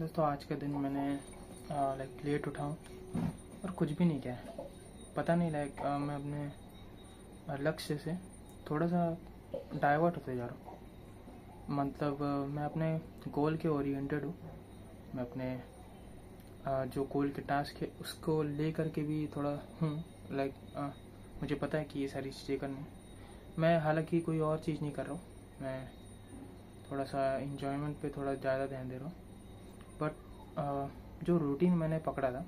दोस्तों आज का दिन मैंने लेट उठा हूँ और कुछ भी नहीं किया है। पता नहीं मैं अपने लक्ष्य से थोड़ा सा डाइवर्ट होते जा रहा हूँ। मतलब मैं अपने गोल के ओरिएंटेड हूँ। मैं अपने जो गोल के टास्क है उसको ले करके भी थोड़ा हूँ। मुझे पता है कि ये सारी चीज़ें करनी है। मैं हालांकि कोई और चीज़ नहीं कर रहा हूँ। मैं थोड़ा सा इंजॉयमेंट पे थोड़ा ज़्यादा ध्यान दे रहा हूँ। बट जो रूटीन मैंने पकड़ा था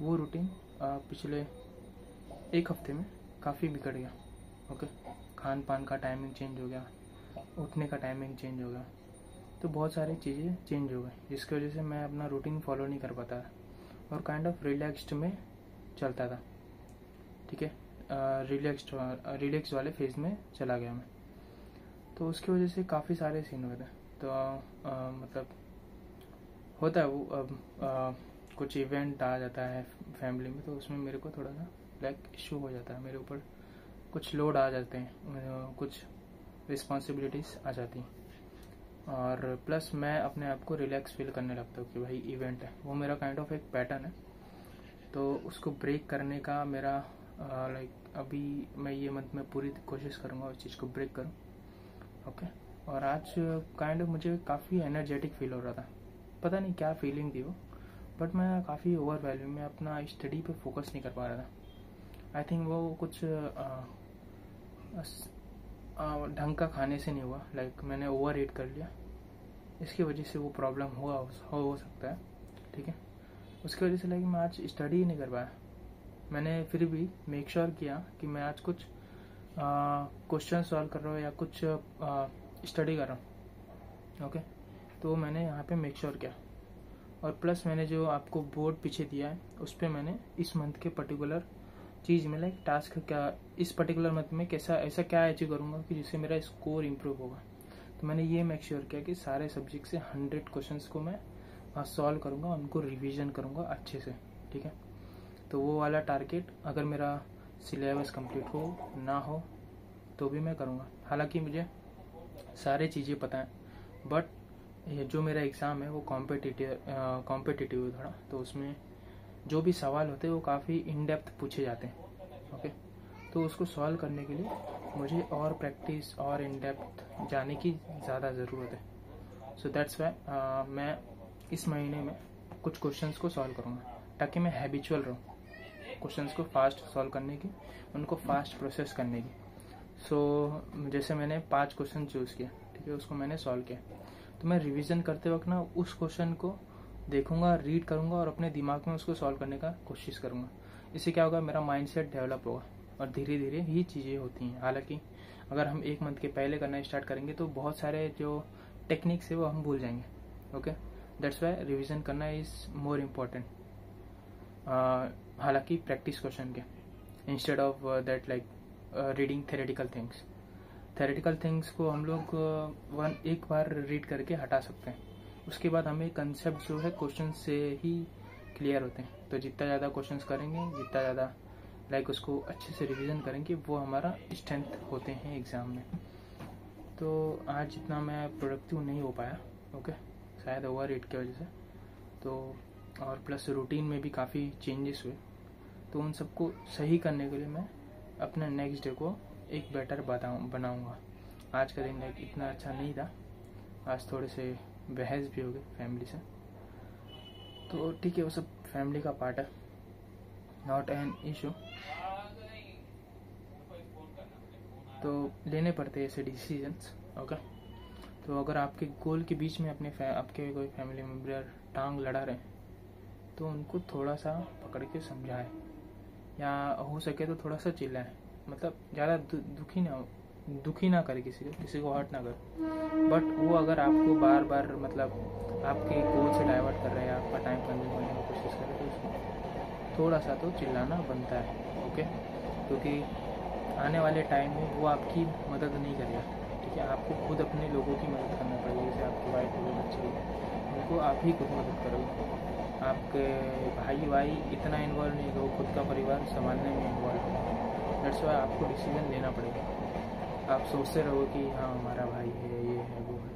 वो रूटीन पिछले एक हफ्ते में काफ़ी बिगड़ गया। ओके, खान पान का टाइमिंग चेंज हो गया, उठने का टाइमिंग चेंज हो गया, तो बहुत सारी चीज़ें चेंज हो गई जिसकी वजह से मैं अपना रूटीन फॉलो नहीं कर पाता और काइंड ऑफ रिलैक्स्ड में चलता था। ठीक है, रिलैक्स वाले फेज में चला गया मैं। तो उसकी वजह से काफ़ी सारे सीन हुए थे। तो मतलब होता है वो कुछ इवेंट आ जाता है फैमिली में, तो उसमें मेरे को थोड़ा सा इशू हो जाता है। मेरे ऊपर कुछ लोड आ जाते हैं, कुछ रिस्पॉन्सिबिलिटीज़ आ जाती हैं और प्लस मैं अपने आप को रिलैक्स फील करने लगता हूँ कि भाई इवेंट है। वो मेरा काइंड ऑफ एक पैटर्न है, तो उसको ब्रेक करने का मेरा अभी मैं ये मंथ में पूरी कोशिश करूँगा उस चीज़ को ब्रेक करूँ। ओके, और आज काइंड ऑफ मुझे काफ़ी एनर्जेटिक फील हो रहा था। पता नहीं क्या फीलिंग थी वो, बट मैं काफ़ी ओवरवेल्यूम में अपना स्टडी पे फोकस नहीं कर पा रहा था। आई थिंक वो कुछ ढंग का खाने से नहीं हुआ। मैंने ओवर ईट कर लिया, इसकी वजह से वो प्रॉब्लम हो सकता है। ठीक है, उसकी वजह से मैं आज स्टडी ही नहीं कर पाया। मैंने फिर भी मेक श्योर किया कि मैं आज कुछ क्वेश्चन सॉल्व कर रहा हूँ या कुछ स्टडी कर रहा हूँ। ओके, तो मैंने यहाँ पे मेक श्योर किया और प्लस मैंने जो आपको बोर्ड पीछे दिया है उस पर मैंने इस मंथ के पर्टिकुलर चीज़ में टास्क क्या इस पर्टिकुलर मंथ में ऐसा क्या अचीव करूँगा कि जिससे मेरा स्कोर इम्प्रूव होगा। तो मैंने ये मेक श्योर किया कि सारे सब्जेक्ट से 100 क्वेश्चंस को मैं सॉल्व करूँगा, उनको रिवीजन करूँगा अच्छे से। ठीक है, तो वो वाला टारगेट अगर मेरा सिलेबस कंप्लीट हो ना हो तो भी मैं करूँगा। हालांकि मुझे सारी चीज़ें पता है, बट ये जो मेरा एग्ज़ाम है वो कॉम्पिटिटिव है थोड़ा, तो उसमें जो भी सवाल होते हैं वो काफ़ी इन डेप्थ पूछे जाते हैं। ओके, तो उसको सॉल्व करने के लिए मुझे और प्रैक्टिस और इन डेप्थ जाने की ज़्यादा ज़रूरत है। सो दैट्स वाई मैं इस महीने में कुछ क्वेश्चंस को सॉल्व करूँगा ताकि मैं हैबिचुअल रहूँ क्वेश्चंस को फास्ट सॉल्व करने की, उनको फास्ट प्रोसेस करने की। सो जैसे मैंने 5 क्वेश्चन चूज़ किया, ठीक है, उसको मैंने सॉल्व किया, तो मैं रिवीजन करते वक्त ना उस क्वेश्चन को देखूंगा, रीड करूंगा और अपने दिमाग में उसको सॉल्व करने का कोशिश करूंगा। इससे क्या होगा, मेरा माइंडसेट डेवलप होगा और धीरे धीरे ही चीज़ें होती हैं। हालांकि अगर हम एक मंथ के पहले करना स्टार्ट करेंगे तो बहुत सारे जो टेक्निक्स है वो हम भूल जाएंगे। ओके, दैट्स वाई रिविज़न करना इज़ मोर इम्पोर्टेंट। हालांकि प्रैक्टिस क्वेश्चन के instead of that reading theoretical things को हम लोग एक बार रीड करके हटा सकते हैं। उसके बाद हमें कंसेप्ट जो है क्वेश्चन से ही क्लियर होते हैं। तो जितना ज़्यादा क्वेश्चंस करेंगे, जितना ज़्यादा उसको अच्छे से रिवीजन करेंगे, वो हमारा स्ट्रेंथ होते हैं एग्ज़ाम में। तो आज जितना मैं प्रोडक्टिव नहीं हो पाया, ओके, शायद ओवर ईट की वजह से, तो और प्लस रूटीन में भी काफ़ी चेंजेस हुए। तो उन सबको सही करने के लिए मैं अपने नेक्स्ट डे को एक बेटर बनाऊंगा। आज का दिन इतना अच्छा नहीं था, आज थोड़े से बहस भी हो गए फैमिली से, तो ठीक है, वो सब फैमिली का पार्ट है, नॉट एन इशू। तो लेने पड़ते हैं ऐसे डिसीजंस। ओके, तो अगर आपके गोल के बीच में आपके कोई फैमिली मेम्बर टांग लड़ा रहे हैं तो उनको थोड़ा सा पकड़ के समझाएं, या हो सके तो थोड़ा सा चिल्लाएं। मतलब ज़्यादा दुखी ना करे, किसी को हर्ट ना करे। बट वो अगर आपको बार बार आपके गोल से डाइवर्ट कर रहे हैं, आपका टाइम कंज्यूम करने की कोशिश कर रहे हैं, तो उसको थोड़ा सा तो चिल्लाना बनता है। ओके, क्योंकि आने वाले टाइम में वो आपकी मदद नहीं करेगा। ठीक है, आपको खुद अपने लोगों की मदद करना पड़ेगा। जैसे आपकी वाइफ हो, बच्चे हो, उनको आप ही खुद मदद करोगे। आपके भाई इतना इन्वॉल्व नहीं हो, खुद का परिवार संभालने में इन्वॉल्व हो। दैट्स वाई आपको डिसीजन लेना पड़ेगा। आप सोचते रहो कि हाँ हमारा भाई है, ये है, वो है,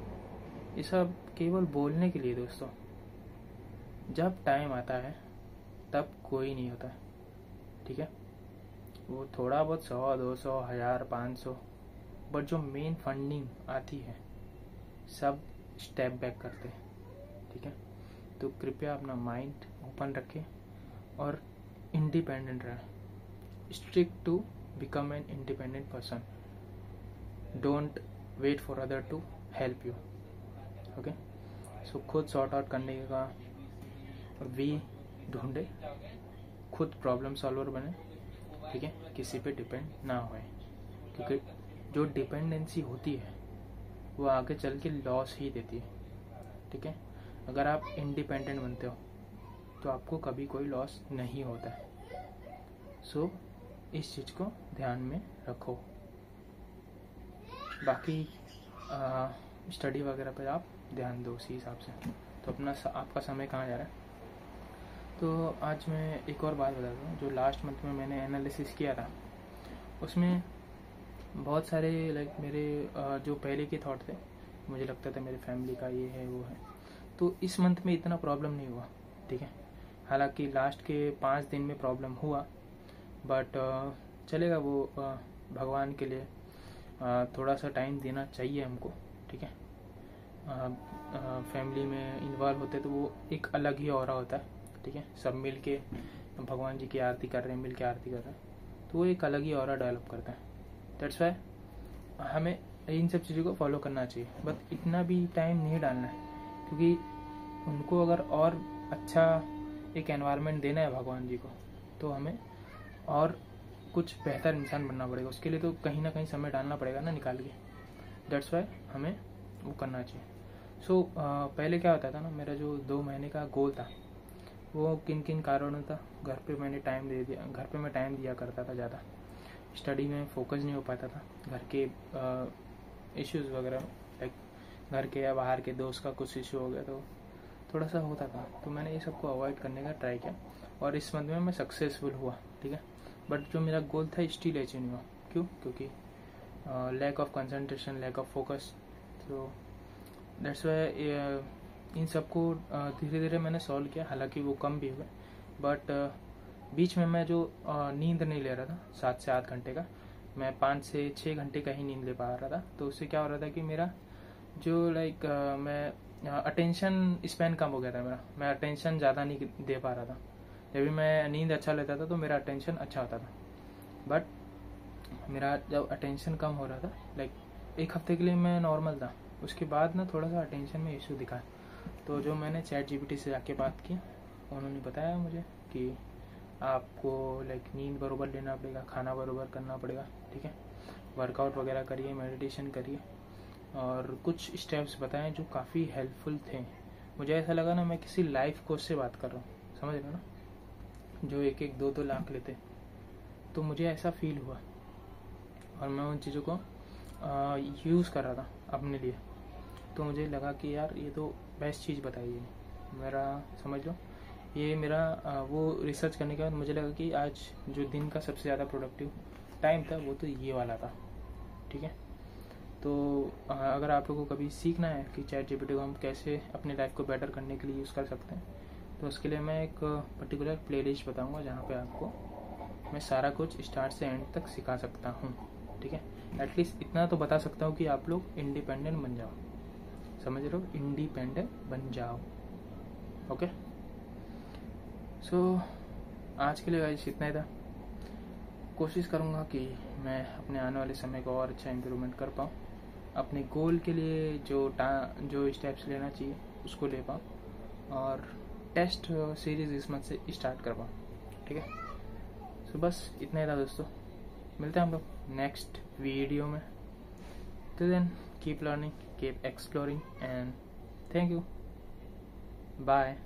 ये सब केवल बोलने के लिए दोस्तों। जब टाइम आता है तब कोई नहीं होता है, ठीक है। वो थोड़ा बहुत 100, 200, 1000, 500, बट जो मेन फंडिंग आती है सब स्टेप बैक करते हैं, ठीक है। तो कृपया अपना माइंड ओपन रखें और इंडिपेंडेंट रहें। Strict to become an independent person, don't wait for other to help you, okay. So खुद सॉर्ट आउट करने का वे ढूंढे, खुद प्रॉब्लम सॉल्वर बने, ठीक है। किसी पे डिपेंड ना होए, क्योंकि जो डिपेंडेंसी होती है वो आगे चल के लॉस ही देती है, ठीक है। अगर आप इंडिपेंडेंट बनते हो तो आपको कभी कोई लॉस नहीं होता है। सो इस चीज़ को ध्यान में रखो। बाकी स्टडी वगैरह पे आप ध्यान दो उसी हिसाब से। तो आपका समय कहाँ जा रहा है। तो आज मैं एक और बात बताता हूँ। जो लास्ट मंथ में मैंने एनालिसिस किया था उसमें बहुत सारे लाइक मेरे जो पहले के थॉट थे, मुझे लगता था मेरी फैमिली का ये है वो है, तो इस मंथ में इतना प्रॉब्लम नहीं हुआ, ठीक है। हालांकि लास्ट के 5 दिन में प्रॉब्लम हुआ, बट चलेगा, वो भगवान के लिए थोड़ा सा टाइम देना चाहिए हमको, ठीक है। फैमिली में इन्वॉल्व होते तो वो एक अलग ही ऑरा होता है, ठीक है। सब मिल के भगवान जी की आरती कर रहे हैं, मिल के आरती कर रहे हैं, तो वो एक अलग ही ऑरा डेवलप करता है। दैट्स वाई हमें इन सब चीज़ों को फॉलो करना चाहिए, बट इतना भी टाइम नहीं डालना है, क्योंकि उनको अगर और अच्छा एक एनवायरनमेंट देना है भगवान जी को, तो हमें और कुछ बेहतर इंसान बनना पड़ेगा। उसके लिए तो कहीं ना कहीं समय डालना पड़ेगा ना, निकाल के। दैट्स वाई हमें वो करना चाहिए। सो पहले क्या होता था ना, मेरा जो 2 महीने का गोल था वो किन किन कारणों था, घर पे मैं टाइम दिया करता था ज़्यादा, स्टडी में फोकस नहीं हो पाता था, घर के इश्यूज़ वगैरह, लाइक घर के या बाहर के दोस्त का कुछ इशू हो गया तो थोड़ा सा होता था। तो मैंने ये सबको अवॉइड करने का ट्राई किया और इस मंथ में मैं सक्सेसफुल हुआ, ठीक है। बट जो मेरा गोल था स्टिल अचीव नहीं हुआ। क्यों? क्योंकि lack of concentration, lack of focus. तो दैट्स वाई इन सबको धीरे धीरे मैंने सॉल्व किया। हालांकि वो कम भी हुए, बट बीच में मैं जो नींद नहीं ले रहा था 7 से 8 घंटे का, मैं 5 से 6 घंटे का ही नींद ले पा रहा था। तो उससे क्या हो रहा था कि मेरा जो लाइक मैं अटेंशन स्पैन कम हो गया था मेरा, मैं अटेंशन ज़्यादा नहीं दे पा रहा था। जब भी मैं नींद अच्छा लेता था तो मेरा अटेंशन अच्छा होता था, बट मेरा जब अटेंशन कम हो रहा था, लाइक 1 हफ्ते के लिए मैं नॉर्मल था, उसके बाद ना थोड़ा सा अटेंशन में इशू दिखा। तो जो मैंने ChatGPT से जाके बात की, उन्होंने बताया मुझे कि आपको लाइक नींद बरोबर लेना पड़ेगा, खाना बरोबर करना पड़ेगा, ठीक है। वर्कआउट वगैरह करिए, मेडिटेशन करिए, और कुछ स्टेप्स बताएं जो काफ़ी हेल्पफुल थे। मुझे ऐसा लगा ना मैं किसी लाइफ कोच से बात कर रहा हूँ, समझ रहे हो ना, जो 1-1, 2-2 लाख लेते। तो मुझे ऐसा फील हुआ और मैं उन चीज़ों को यूज़ कर रहा था अपने लिए। तो मुझे लगा कि यार ये तो बेस्ट चीज़ बताई है मेरा, समझ लो ये मेरा वो रिसर्च करने के बाद मुझे लगा कि आज जो दिन का सबसे ज़्यादा प्रोडक्टिव टाइम था वो तो ये वाला था, ठीक है। तो अगर आप लोगों को कभी सीखना है कि ChatGPT को हम कैसे अपनी लाइफ को बेटर करने के लिए यूज़ कर सकते हैं, तो उसके लिए मैं एक पर्टिकुलर प्लेलिस्ट बताऊंगा जहाँ पे आपको मैं सारा कुछ स्टार्ट से एंड तक सिखा सकता हूँ, ठीक है। एटलीस्ट इतना तो बता सकता हूँ कि आप लोग इंडिपेंडेंट बन जाओ, समझ रहे हो, इंडिपेंडेंट बन जाओ, ओके। सो आज के लिए गाइस इतना ही था। कोशिश करूँगा कि मैं अपने आने वाले समय को और अच्छा इम्प्रूवमेंट कर पाऊँ, अपने गोल के लिए जो स्टेप्स लेना चाहिए उसको ले पाऊँ, और टेस्ट सीरीज इस मंथ से स्टार्ट कर पाऊँ, ठीक है। सो बस इतना ही था दोस्तों, मिलते हैं हम लोग नेक्स्ट वीडियो में। Till then keep learning, keep exploring, and thank you, bye.